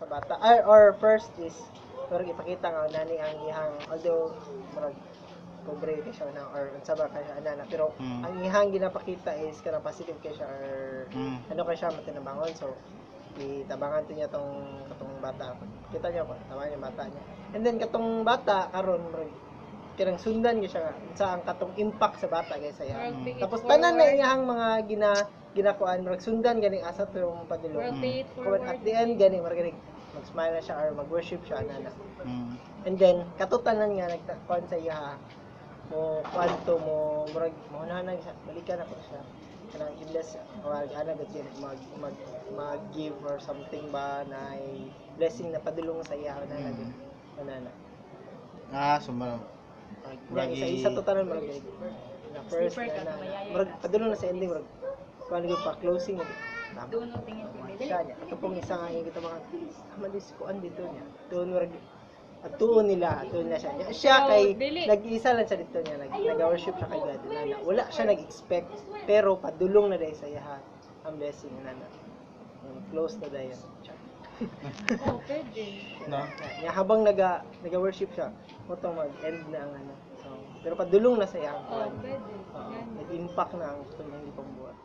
sa bata. Or first is pero ipakita nga nani ang ihang although murag pobre kay siya na or unsa ba kay siya ana pero ang ihang ginapakita is kana positive kay siya or ano kay siya matinabangon so itabangan to niya katong bata. Kita niyo ko tabangan yung bata niya. And then katong bata karon murag kirang sundan gyud siya sa ang katong impact sa bata kay sa iya. Tapos tanan na iyang mga ginakuan murag sundan gani asa to yung padulong. Kung at the end gani murag mag-smile na siya or mag-worship siya ana. And then katutanan nga nagtakuan sa iya mo kwanto mo murag mahunahan na balikan ako siya kanang i-bless wag ana gud mag give or something ba na blessing na padulong sa iya na Sumalo. isa to tanan murag na first na murag padulong na sa ending murag kuan gyud pa closing Doon tingin siya niya ato pong isa nga yung kita mga malis ko dito niya doon murag at tuon nila siya kay nag-iisa lang siya dito niya nag-worship siya kay God na wala siya nag-expect pero padulong na dahil sa iya ang blessing na close na dahil pwede. No? Habang nag-worship siya motong mag-end na ang so pero padulong na sa iya Pwede. nag-impact na ang gusto niya hindi pambuhat